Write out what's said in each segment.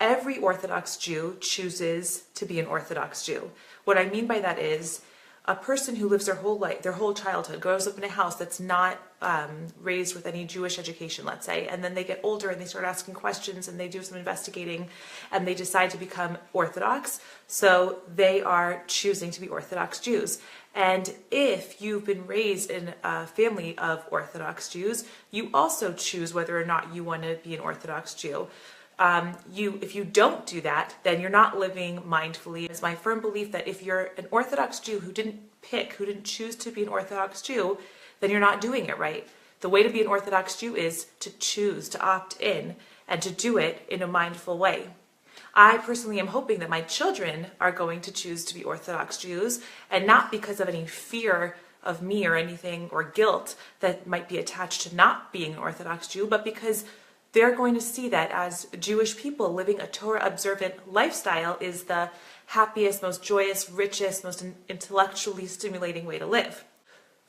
every Orthodox Jew chooses to be an Orthodox Jew. What I mean by that is a person who lives their whole life, their whole childhood, grows up in a house that's not raised with any Jewish education, let's say, and then they get older and they start asking questions and they do some investigating and they decide to become Orthodox. So they are choosing to be Orthodox Jews. And if you've been raised in a family of Orthodox Jews, you also choose whether or not you want to be an Orthodox Jew. If you don't do that, then you're not living mindfully. It's my firm belief that if you're an Orthodox Jew who didn't choose to be an Orthodox Jew, then you're not doing it right. The way to be an Orthodox Jew is to choose, to opt in, and to do it in a mindful way. I personally am hoping that my children are going to choose to be Orthodox Jews, and not because of any fear of me or anything, or guilt that might be attached to not being an Orthodox Jew, but because they're going to see that as Jewish people, living a Torah-observant lifestyle is the happiest, most joyous, richest, most intellectually stimulating way to live.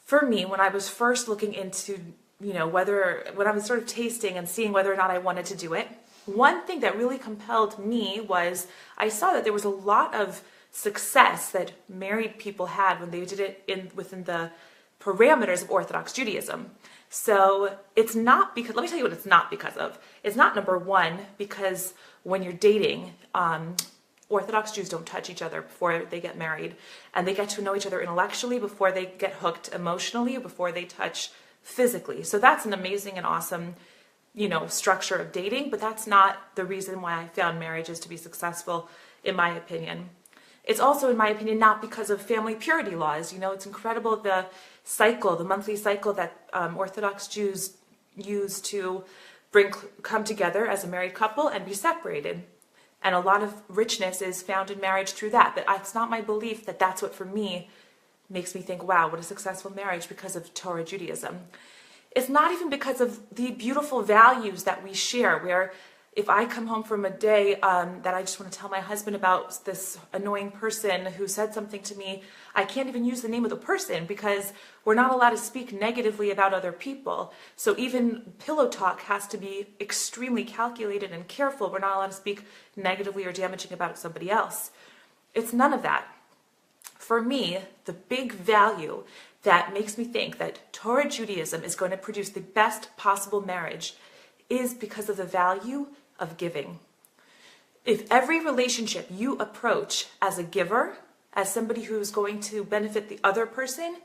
For me, when I was first looking into, when I was sort of tasting and seeing whether or not I wanted to do it, one thing that really compelled me was I saw that there was a lot of success that married people had when they did it within the parameters of Orthodox Judaism. So it's not because, let me tell you what it's not because of. It's not, number one, because when you're dating, Orthodox Jews don't touch each other before they get married, and they get to know each other intellectually before they get hooked emotionally, or before they touch physically. So that's an amazing and awesome, structure of dating, but that's not the reason why I found marriages to be successful, in my opinion. It's also, in my opinion, not because of family purity laws. It's incredible the monthly cycle that Orthodox Jews use to come together as a married couple and be separated. And a lot of richness is found in marriage through that. But it's not my belief that that's what, for me, makes me think, wow, what a successful marriage because of Torah Judaism. It's not even because of the beautiful values that we share, where if I come home from a day that I just want to tell my husband about this annoying person who said something to me, I can't even use the name of the person because we're not allowed to speak negatively about other people. So even pillow talk has to be extremely calculated and careful. We're not allowed to speak negatively or damaging about somebody else. It's none of that. For me, the big value that makes me think that Torah Judaism is going to produce the best possible marriage is because of the value of giving. If every relationship you approach as a giver, as somebody who's going to benefit the other person,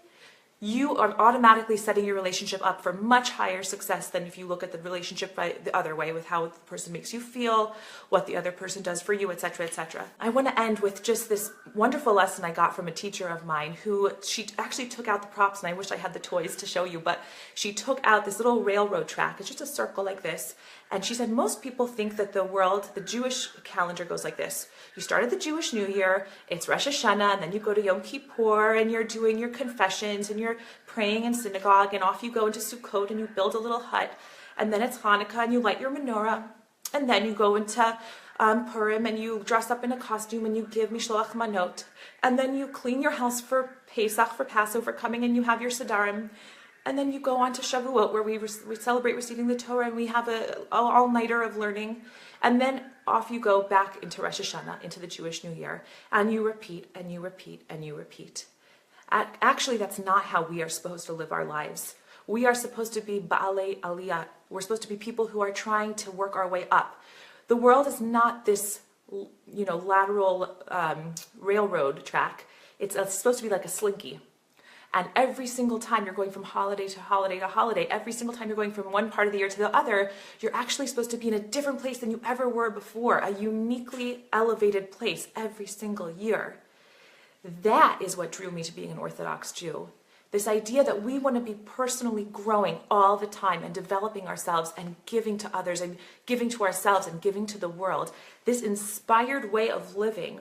you are automatically setting your relationship up for much higher success than if you look at the relationship the other way, with how the person makes you feel, what the other person does for you, etc., etc. I want to end with just this wonderful lesson I got from a teacher of mine she actually took out the props, and I wish I had the toys to show you, but she took out this little railroad track. It's just a circle like this. And she said, most people think that the Jewish calendar goes like this. You start at the Jewish New Year, it's Rosh Hashanah, and then you go to Yom Kippur, and you're doing your confessions, and you're praying in synagogue, and off you go into Sukkot, and you build a little hut, and then it's Hanukkah, and you light your menorah, and then you go into Purim, and you dress up in a costume, and you give Mishloach Manot, and then you clean your house for Pesach, for Passover coming, and you have your Sidarim. And then you go on to Shavuot, where we celebrate receiving the Torah, and we have an all-nighter of learning. And then off you go back into Rosh Hashanah, into the Jewish New Year. And you repeat, and you repeat, and you repeat. Actually, that's not how we are supposed to live our lives. We are supposed to be Ba'alei Aliyah. We're supposed to be people who are trying to work our way up. The world is not this, lateral railroad track. It's supposed to be like a slinky. And every single time you're going from holiday to holiday to holiday, every single time you're going from one part of the year to the other, you're actually supposed to be in a different place than you ever were before, a uniquely elevated place every single year. That is what drew me to being an Orthodox Jew. This idea that we want to be personally growing all the time and developing ourselves and giving to others and giving to ourselves and giving to the world. This inspired way of living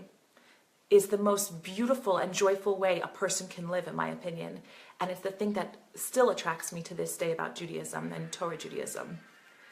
is the most beautiful and joyful way a person can live, in my opinion. And it's the thing that still attracts me to this day about Judaism and Torah Judaism.